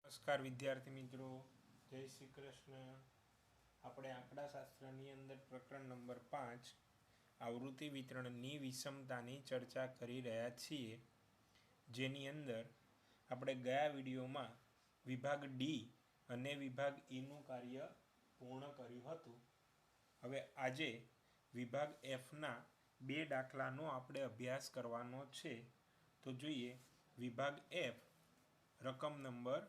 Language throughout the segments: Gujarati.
નમસ્કાર વિદ્યાર્થી મિત્રો, જય શ્રી કૃષ્ણ. આપણે આંકડાશાસ્ત્રની અંદર પ્રકરણ નંબર 5 આવૃત્તિ વિતરણની વિષમતાની ચર્ચા કરી રહ્યા છીએ, જેની અંદર આપણે ગયા વિડીયોમાં વિભાગ ડી અને વિભાગ ઈનું કાર્ય પૂર્ણ કર્યું હતું. હવે આજે વિભાગ એફના 2 દાખલાનો આપણે અભ્યાસ કરવાનો છે. તો જોઈએ વિભાગ એફ રકમ નંબર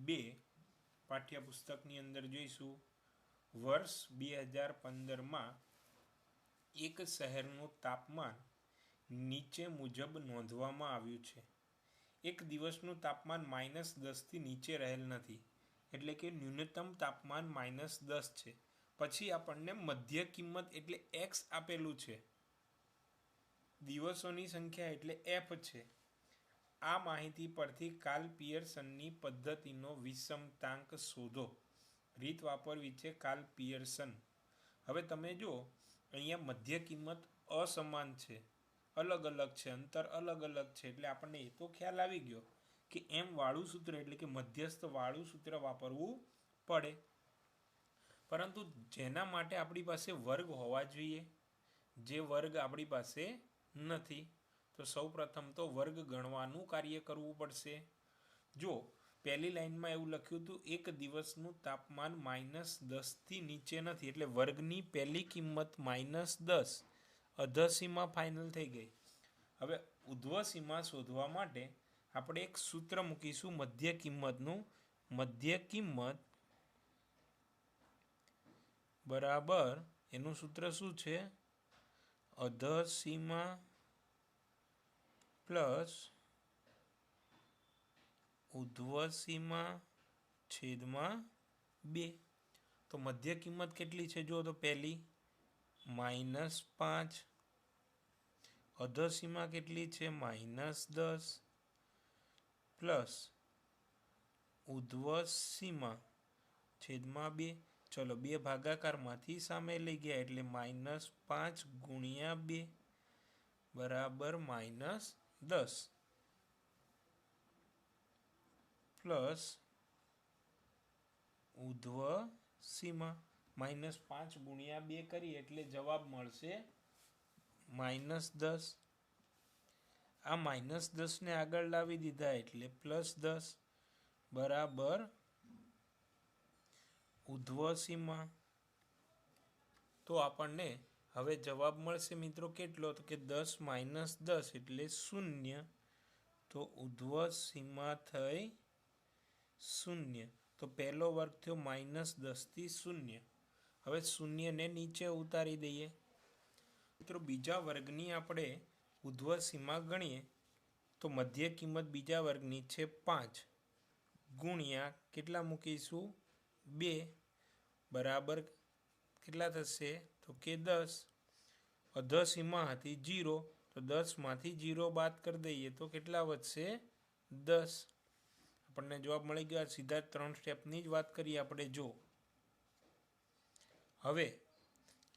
2 પાઠ્યપુસ્તકની અંદર જોઈશું. વર્ષ 2015માં એક શહેરનું તાપમાન નીચે મુજબ નોંધવામાં આવ્યું છે. એક દિવસનું તાપમાન -10થી નીચે રહેલ નથી, એટલે કે ન્યૂનતમ તાપમાન -10 છે. પછી આપણને મધ્ય કિંમત એટલે એક્સ આપેલું છે, દિવસોની સંખ્યા એટલે એફ છે. આ માહિતી પરથી કાર્લ પિયર્સનની પદ્ધતિનો વિષમતાંક શોધો. રીત વાપરવી છે કાર્લ પિયર્સન. હવે તમે જો અહીંયા મધ્ય કિંમત અસમાન છે, અલગ અલગ છે, અંતર અલગ અલગ છે, એટલે આપણને એ તો ખ્યાલ આવી ગયો કે એમ વાળું સૂત્ર એટલે કે મધ્યસ્થ વાળું સૂત્ર વાપરવું પડે. પરંતુ જેના માટે આપણી પાસે વર્ગ હોવા જોઈએ, જે વર્ગ આપણી પાસે નથી, તો સૌ પ્રથમ તો વર્ગ ગણવાનું કાર્ય કરવું પડશે. જો પહેલી લાઈનમાં એવું લખ્યું હતું એક દિવસનું તાપમાન -10થી નીચે નથી, એટલે વર્ગની પહેલી કિંમત -10 અધસીમા ફાઇનલ થઈ ગઈ. હવે ઉધ્વસીમા શોધવા માટે આપણે એક સૂત્ર મૂકીશું મધ્ય કિંમતનું. મધ્ય કિંમત બરાબર એનું સૂત્ર શું છે? અધસીમા પ્લસ ઉધ્વસીમા છેદમાં 2. તો મધ્ય કિંમત કેટલી છે? જો તો પહેલી -5, અધસીમા કેટલી છે? -10 પ્લસ ઉધ્વસીમા છેદમાં 2. ચલો 2 ભાગાકારમાંથી સામે લઈ ગયા એટલે -5 ગુણ્યા 2 બરાબર -10 પ્લસ ઉધ્વસીમા -5 ગુણ્યા 2 કરીએ એટલે જવાબ મળશે -10. આ -10ને આગળ લાવી દીધા એટલે +10 બરાબર ઉધ્વસીમા. તો આપણને હવે જવાબ મળશે મિત્રો કેટલો? તો કે 10 - 10 એટલે 0. તો ઉધ્વસીમા થઈ 0. તો પહેલો વર્ગ થયો -10થી 0. હવે 0ને નીચે ઉતારી દઈએ. મિત્રો બીજા વર્ગની આપણે ઉધ્વસીમા ગણીએ તો મધ્ય કિંમત બીજા વર્ગની છે 5 ગુણ્યા કેટલા મૂકીશું? 2 બરાબર કેટલા થશે? તો કે 10. અધસીમા હતી 0, તો 10માંથી 0 બાદ કરી દઈએ તો કેટલા વધશે? 10. આપણને જવાબ મળી ગયો. સીધા 3 સ્ટેપની જ વાત કરીએ આપણે. જો હવે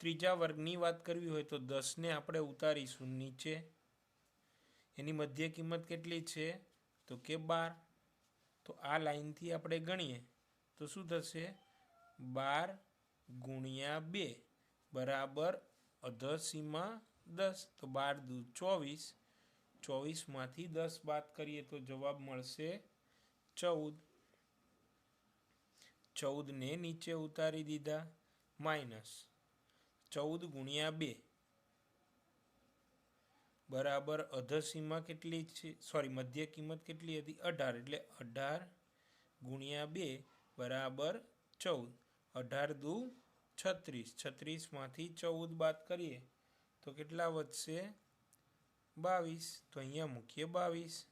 ત્રીજા વર્ગની વાત કરવી હોય તો 10ને આપણે ઉતારીશું નીચે. એની મધ્ય કિંમત કેટલી છે? તો કે 12. તો આ લાઈનથી આપણે ગણીએ તો શું થશે? 12 ગુણ્યા 2 બરાબર અધસીમા 10. તો 12 દુ 24. 24માંથી 10 બાદ કરીએ તો જવાબ મળશે 14. 14ને નીચે ઉતારી દીધા. -14 ગુણ્યા 2 બરાબર અધસીમા કેટલી છે? સોરી, મધ્ય કિંમત કેટલી હતી? 18. એટલે 18 ગુણ્યા 2 બરાબર 14. 18 દુ 36. 36માંથી 14 બાદ કરીએ તો કેટલા વધશે? 22. તો અહીંયા મૂકીએ 22.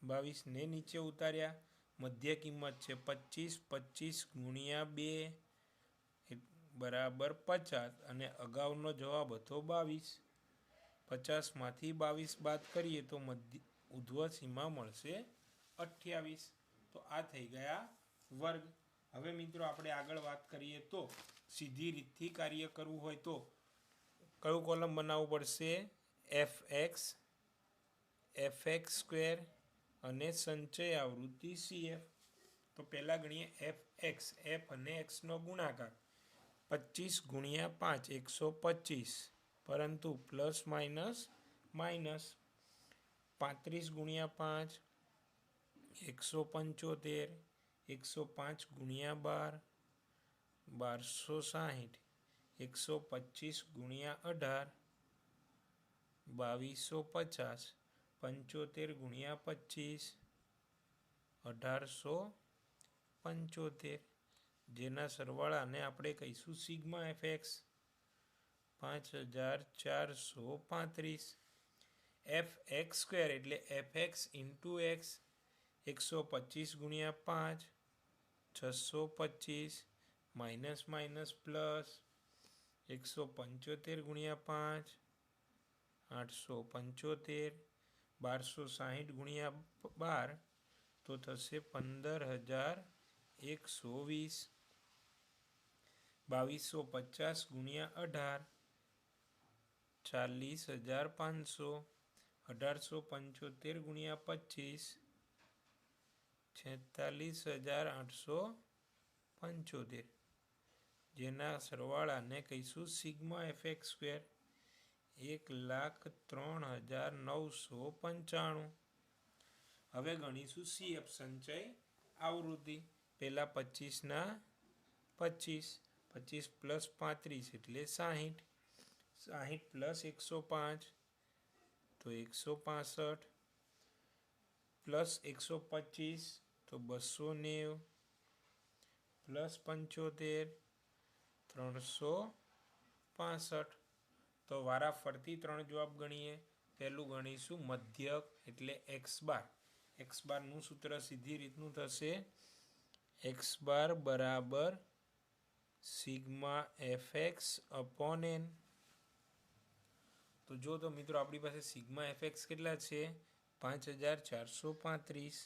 22ને નીચે ઉતાર્યા. મધ્ય કિંમત છે 25. 25 ગુણ્યા 2 બરાબર 50. અને અગાઉનો જવાબ હતો 22. 50માંથી 22 બાદ કરીએ તો ઉધ્વસીમા મળશે 28. તો આ થઈ ગયા વર્ગ. હવે મિત્રો આપણે આગળ વાત કરીએ તો સીધી રીતથી કાર્ય કરવું હોય તો કયું કોલમ બનાવવું પડશે? fx, fx² અને સંચય આવૃત્તિ CF. તો પહેલાં ગણીએ FX, F અને Xનો ગુણાકાર 25 ગુણ્યા 5 125, પરંતુ પ્લસ માઇનસ માઇનસ 35 ગુણ્યા 5 175, 105 ગુણ્યા 12 1260, 125 ગુણ્યા 18 2250, 75 ગુણ્યા 25 1875, જેના સરવાળાને આપણે કહીશું સિગ્મા FX 5435. FX સ્ક્વેર એટલે FX ઇન્ટુ X 125 ગુણ્યા 5 625, માઇનસ માઇનસ પ્લસ 175 ગુણ્યા 5 875, 1260 ગુણ્યા 12 તો થશે 15120, 2250 ગુણ્યા 18 40500, 1875 ગુણ્યા 25 46875, જેના સરવાળાને કહીશું સિગ્મા FX સ્ક્વેર 1,03,995. હવે ગણીશું CF સંચય આવૃત્તિ. પહેલાં 25 25 પ્લસ 35 એટલે 60, 60 પ્લસ 105 તો 165, પ્લસ 125 તો 290, પ્લસ 75 365. તો વારા ફરતી 3 જવાબ ગણીએ. પહેલું ગણીશું મધ્યક એટલે x બાર. x બારનું સૂત્ર સીધી રીતનું થશે x બાર બરાબર સિગ્મા FX અપોન n. તો જો તો મિત્રો આપણી પાસે સિગ્મા FX કેટલા છે 5435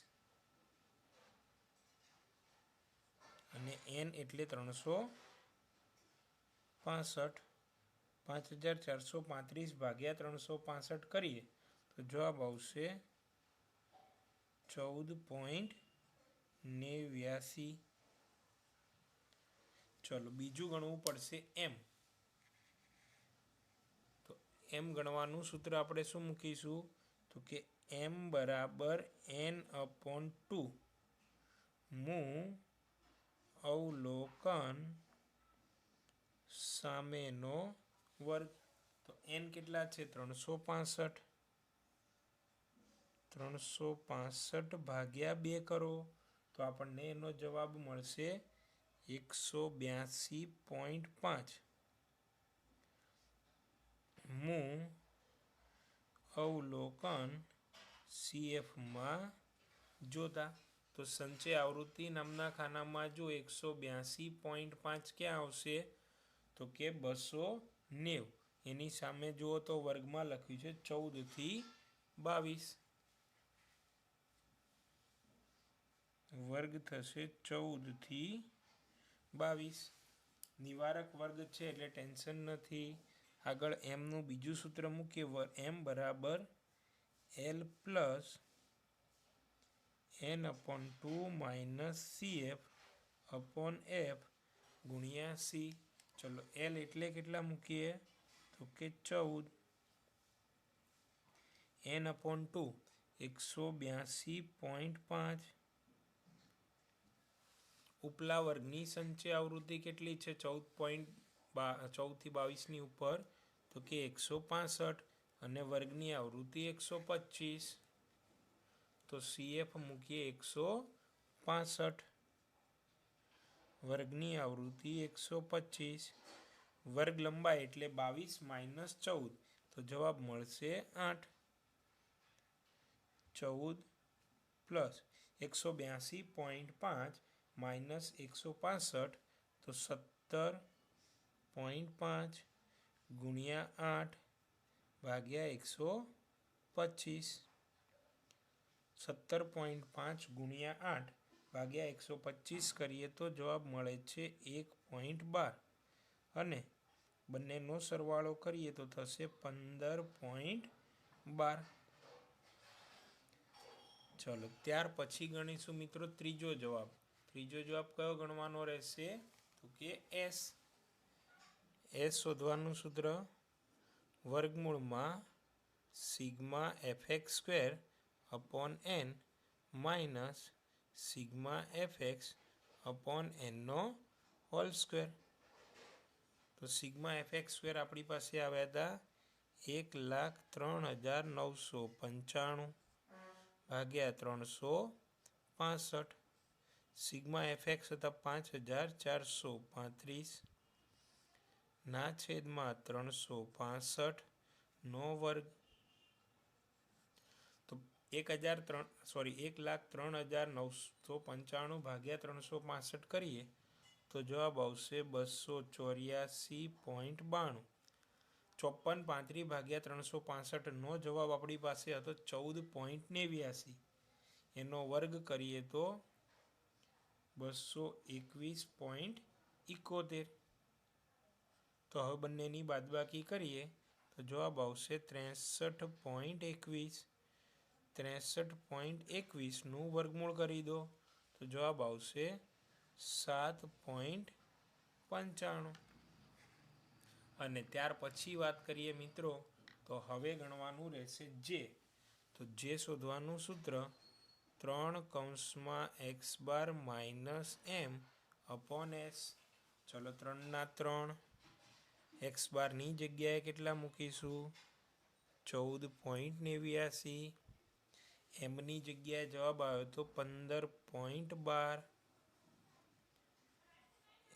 અને n એટલે 365. 5435 ભાગ્યા 365 કરીએ તો જવાબ આવશે 14.89. ચલો બીજું ગણવું પડશે m. તો m ગણવાનું સૂત્ર આપણે શું મૂકીશું તો કે m બરાબર n અપોન 2 મું અવલોકન સામેનો વર્ગ. તો n કેટલા છે 365. 365 ભાગ્યા 2 કરો તો આપણને એનો જવાબ મળશે 182.5 મું અવલોકન CFમાં જોતા. તો સંચય આવૃત્તિ નામના ખાનામાં જો 182.5 ક્યાં આવશે તો કે 290. એની સામે જુઓ તો વર્ગમાં લખ્યું છે 14 થી 22. વર્ગ થશે 14 થી 22. નિવારક વર્ગ છે એટલે ટેન્શન નથી. આગળ એમનું બીજું સૂત્ર મૂકીએ. m બરાબર L plus n upon 2 minus CF upon F ગુણ્યા C. ચલો L એટલે કેટલા મૂકીએ તો કે 14, n અપોન 2 182.5. ઉપલા વર્ગની સંચય આવૃત્તિ કેટલી છે 14 થી 22 ની ઉપર તો કે 165 અને વર્ગની આવૃત્તિ 125. તો CF મૂકીએ 165, વર્ગની આવૃત્તિ 125, વર્ગ લંબાઈ એટલે 22 માઇનસ 14 તો જવાબ મળશે 8. 14 પ્લસ 182.5 માઇનસ 165 તો 17.5 ગુણ્યા 8 ભાગ્યા 125. 17.5 ગુણ્યા 8 ભાગ્યા 125 કરીએ તો જવાબ મળે છે 1.12 અને બંનેનો સરવાળો કરીએ તો થશે 15.12. चलो त्यार पछी गणीशुं मित्रों त्रीजो जवाब। त्रीजो जवाब कयो गणवानो रहेशे तो के एस। एस शोधवानुं सूत्र वर्गमूळमां sigma f x square upon n minus sigma f x upon n नो होल स्क्वेर। तो सिग्मा एफ एक्स स्क्वेर अपनी पास आव्या था 1,03,995 भाग्या 365। सिग्मा एफ एक्स था 5,435 ना छेद में 365 नो वर्ग। तो 1,03,995 भाग्या 365 करिए तो जवाब आवशे 284.92। 54 भाग्या 365 नो जवाब अपनी पास हतो 14.89। एनो वर्ग करिए तो 221.71। तो हवे बंनेनी बादबाकी करिए तो जवाब आवशे 63.21। 63.21 નું વર્ગમૂળ કરી દો તો જવાબ આવશે 7.95। અને ત્યાર પછી વાત કરીએ મિત્રો તો હવે ગણવાનું રહેશે જે। તો જે શોધવાનું સૂત્ર 3 एक्स बार माइनस एम अपॉन एस। चलो 3 एक्स बार नी जग्याए केटला मूकीशू 14.89। एम नी जग्याए जवाब आव्यो तो 15.12।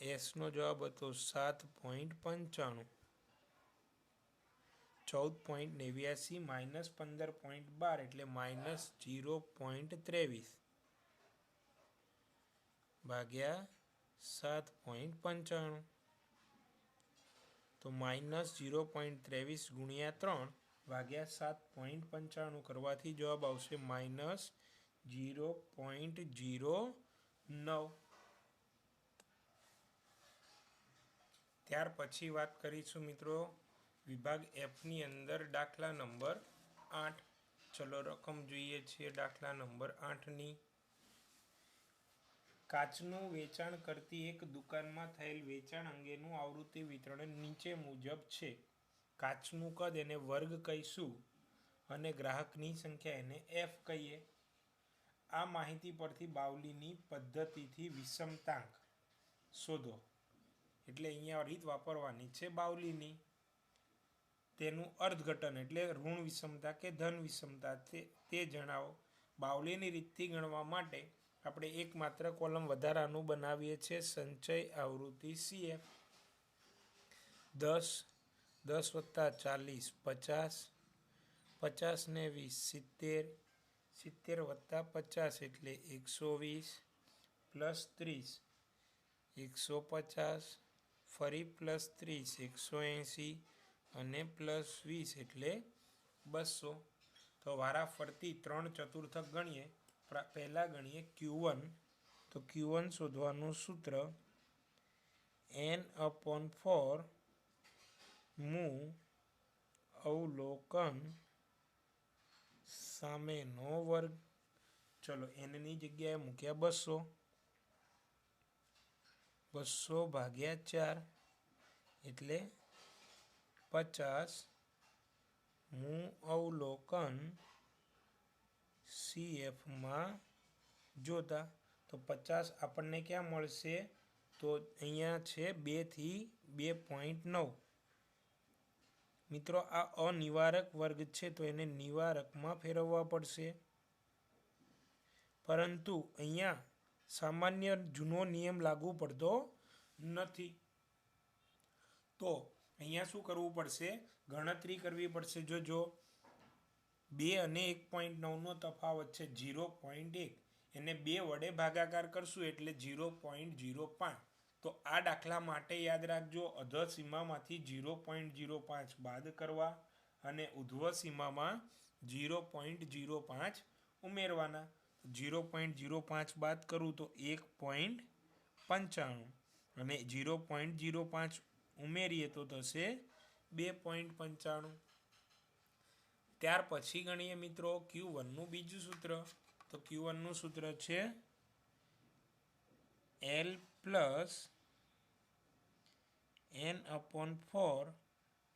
एस नो जवाब हतो 7.95। 14.89 माइनस 15.12 एटले माइनस 0.23 भाग्या 7.95। तो माइनस 0.23 गुणिया 3 भाग्या 7.95 करवाथी जवाब आवशे माइनस 0.09। त्यार पछी बात करीशुं मित्रों विभाग एफ नी अंदर दाखला नंबर 8। चलो रकम जोईए छे दाखला नंबर 8 नी। काचनुं वेचाण करती एक दुकान में थयेल वेचाण अंगेनुं आवृत्ति वितरण नीचे मुजब छे। काचनुं कद एने वर्ग कहीशुं अने ग्राहकनी संख्या एने एफ कहीए। आ माहिती परथी बावलीनी पद्धतिथी विषमतांक शोधो। एटले अहींया रीत वापरवानी छे बावलीनी। तेनुं अर्थघटन एटले ऋण विषमता के धन विषमता ते जणावो। बावलीनी रीतथी गणवा माटे આપણે એકમાત્ર કોલમ વધારાનું બનાવીએ છીએ સંચય આવૃત્તિ CF 10 10 + 40 50 50 ને 20 70 70 + 50 એટલે 120 + 30 150 ફરી +30 180 અને +20 એટલે 200। તો વારા ફરતી 3 ચતુર્થક ગણીએ। पहला गणीए Q1। तो Q1 शोधवानुं सूत्र n/4 मु अवलोकन सामेनो वर्ग। चलो n नी जग्याए मूक्या 200। 200 भाग्या 4 एटले 50 मु अवलोकन CF में जोता। तो 50 आपने क्या मळशे तो अहींया छे 2 थी 2.9। मित्रों आ अनिवारक वर्ग छे तो एने निवारक में फेरववा पड़शे। परंतु अहींया सामान्य जूनो नियम लागू पड़तो नथी। तो अहींया शुं करवुं पड़शे गणतरी करवी पड़शे। जो 2 અને 1.9 નો તફાવત છે 0.1 એને 2 વડે ભાગાકાર કરશું એટલે 0.05। તો આ દાખલા માટે યાદ રાખજો અધર સીમામાંથી 0.05 બાદ કરવા અને ઉધ્વ સીમામાં 0.05 ઉમેરવાના। 0.05 બાદ કરું તો 1.95 અને 0.05 ઉમેરીએ તો થશે 2.95। ત્યાર પછી ગણીએ મિત્રો Q1 નું બીજું સૂત્ર તો Q1નું સૂત્ર છે L plus N/4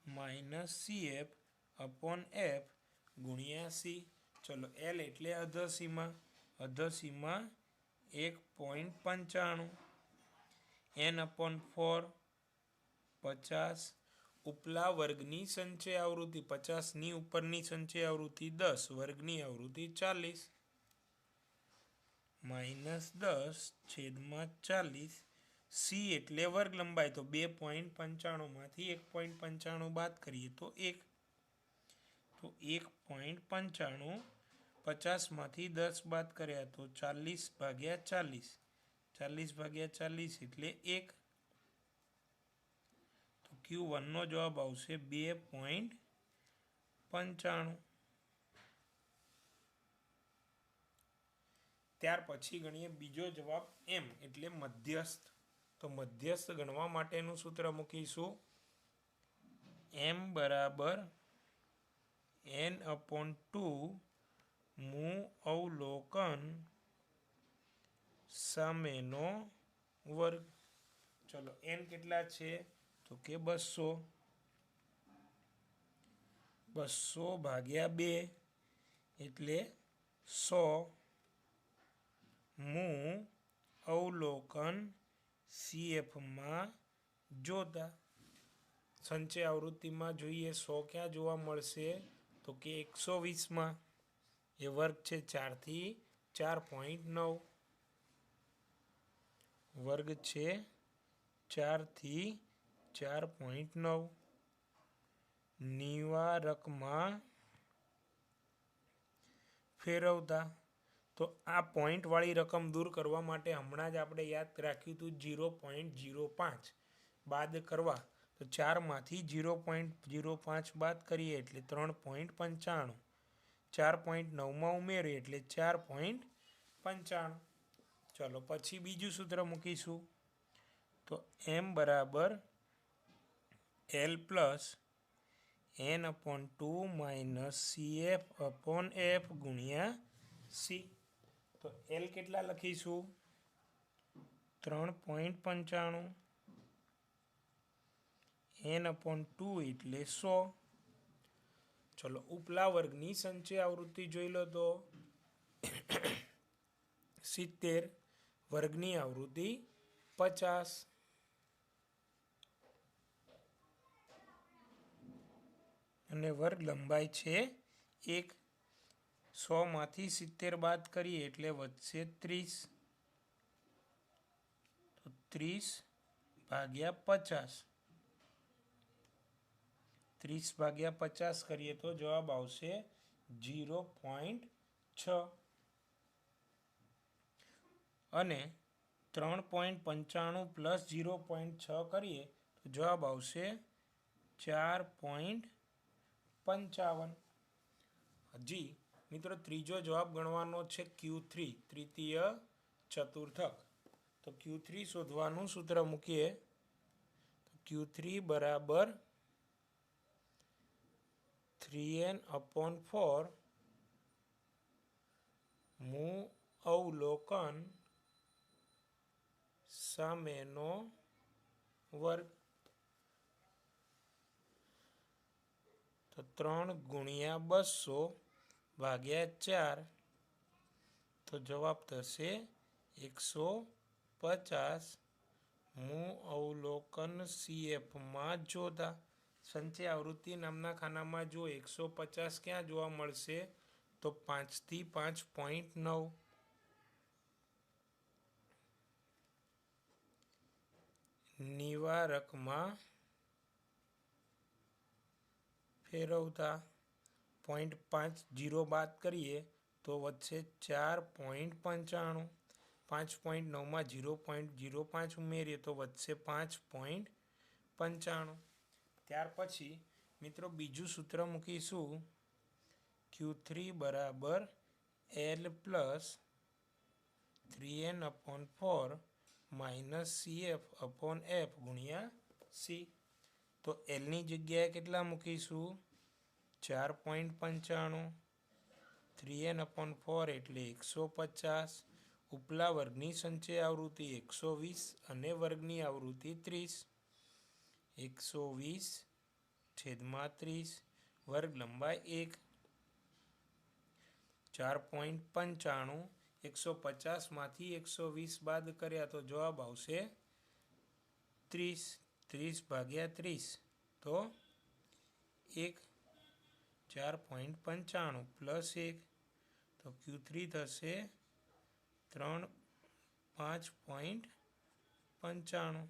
minus CF upon F ગુણ્યા C. ચલો L એટલે અધસીમા, અધસીમા 1.95, N/4 50, ઉપલા વર્ગની સંચય આવૃત્તિ 50ની ઉપરની સંચય આવૃત્તિ 10, વર્ગની આવૃત્તિ 40, -10/40. C એટલે વર્ગ લંબાઈ, તો 2.95 માંથી 1.95 બાદ કરીએ તો 1, તો 1.95, 50 માંથી 10 બાદ કર્યા તો 40/40, 40/40 એટલે 1. તો Q1નો જવાબ આવશે 2.95. ત્યાર પછી ગણીએ બીજો જવાબ M એટલે મધ્યસ્થ. તો મધ્યસ્થ ગણવા માટેનું સૂત્ર મૂકીશું M બરાબર N/2 મૂ અવલોકન સામેનો વર્ગ. ચલો N કેટલા છે? તો કે 200, 200/2 એટલે 100 મૂ અવલોકન CFમાં જોતા. સંચય આવૃત્તિમાં જોઈએ 100 ક્યાં જોવા મળશે? તો કે 120માં. એ વર્ગ છે 4 થી 4.9, વર્ગ છે 4 થી 4.9. નિવારકમાં ફેરવતા. તો આ પોઈન્ટવાળી રકમ દૂર કરવા માટે હમણાં જ આપણે યાદ રાખ્યું હતું 0.05 બાદ કરવા. તો 4માંથી 0.05 બાદ કરીએ એટલે 3.95, 4.9માં ઉમેરીએ એટલે 4.95. ચલો પછી બીજું સૂત્ર મૂકીશું. તો M બરાબર L plus N/2 minus CF upon F ગુણ્યા C. તો L કેટલા લખીશું? 3.95, N/2 એટલે 100. ચલો ઉપલા વર્ગની સંચય આવૃત્તિ જોઈ લો તો 70, વર્ગની આવૃત્તિ 50, અને વર્ગ લંબાઈ છે 1. 100માંથી 70 બાદ કરીએ એટલે વધશે 30, તો 30/50, 30/50 કરીએ તો જવાબ આવશે 0.6. અને 3.95 પ્લસ 0.6 કરીએ તો જવાબ આવશે 4.55. હજી મિત્રો ત્રીજો જવાબ ગણવાનો છે Q3, તૃતીય ચતુર્થક. તો Q3 શોધવાનું સૂત્ર મૂકીએ. તો Q3 બરાબર 3N/4 મૂ અવલોકન સામેનો વર્ગ. તો 3 ગુણ્યા 200/4, તો જવાબ થશે 150 મૂ અવલોકન CFમાં જોતા. સંચય આવૃત્તિ નામના ખાનામાં જો 150 ક્યાં જોવા મળશે? તો 5 થી 5.9. નિવારકમાં ફેરવતા 0.50 બાદ કરીએ તો વધશે 4.95, 5.9માં 0.05 ઉમેરીએ તો વધશે 5.95. ત્યાર પછી મિત્રો બીજું સૂત્ર મૂકીશું. Q3 બરાબર L plus 3N/4 minus CF upon F ગુણ્યા C. તો Lની જગ્યાએ કેટલા મૂકીશું? 4.95, 3n/4 એટલે 150, ઉપલા વર્ગની સંચય આવૃત્તિ 120 અને વર્ગની આવૃત્તિ 30, 120/30, વર્ગ લંબાઈ 1, 4.95, 150માંથી 120 બાદ કર્યા તો જવાબ આવશે 30, 30/30 તો 1, 4.95 પ્લસ 1 તો Q3 થશે 3, 5.95.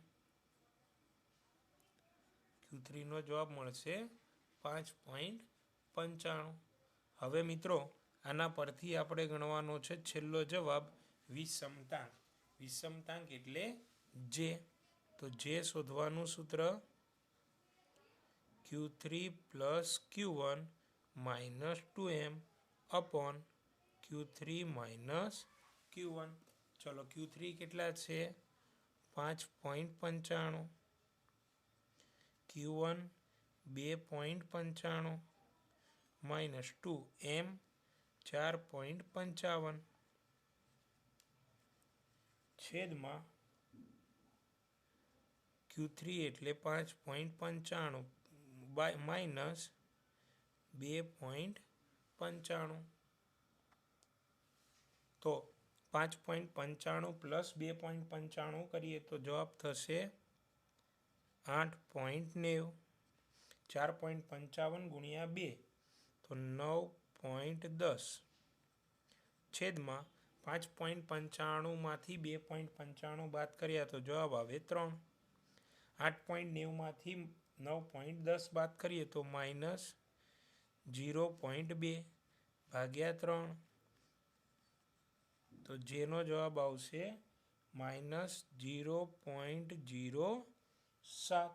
Q3નો જવાબ મળશે 5.95. હવે મિત્રો આના પરથી આપણે ગણવાનો છે છેલ્લો જવાબ વિષમતાંક. વિષમતાંક એટલે જે. તો જે શોધવાનું સૂત્ર Q3 + Q1 -2m upon Q3 - Q1. ચલો Q3 કેટલા છે 5.95, Q1 2.95 -2m 4.55 છેદમાં Q3 એટલે 5.95 -2.95. તો 5.95 + 2.95 કરીએ તો જવાબ થશે 8.90. 4.55 × 2 તો 9.10 છેદમાં 5.95માંથી 2.95 બાદ કર્યા તો જવાબ આવે 3. 8.90માંથી 9.10 બાદ કરીએ તો -0.2 ભાગ્યા 3 તો જેનો જવાબ આવશે -0.07.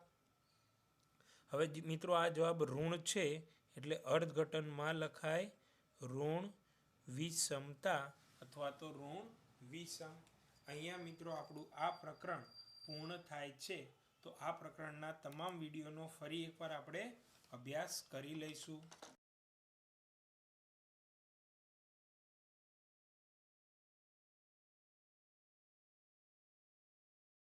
હવે મિત્રો આ જવાબ ઋણ છે એટલે અર્થઘટનમાં લખાય ઋણ વિષમતા અથવા તો ઋણ વિષમ. અહીંયા મિત્રો આપણું આ પ્રકરણ પૂર્ણ થાય છે. તો આ પ્રકરણના તમામ વિડીયોનો ફરી એકવાર આપણે અભ્યાસ કરી લઈશું.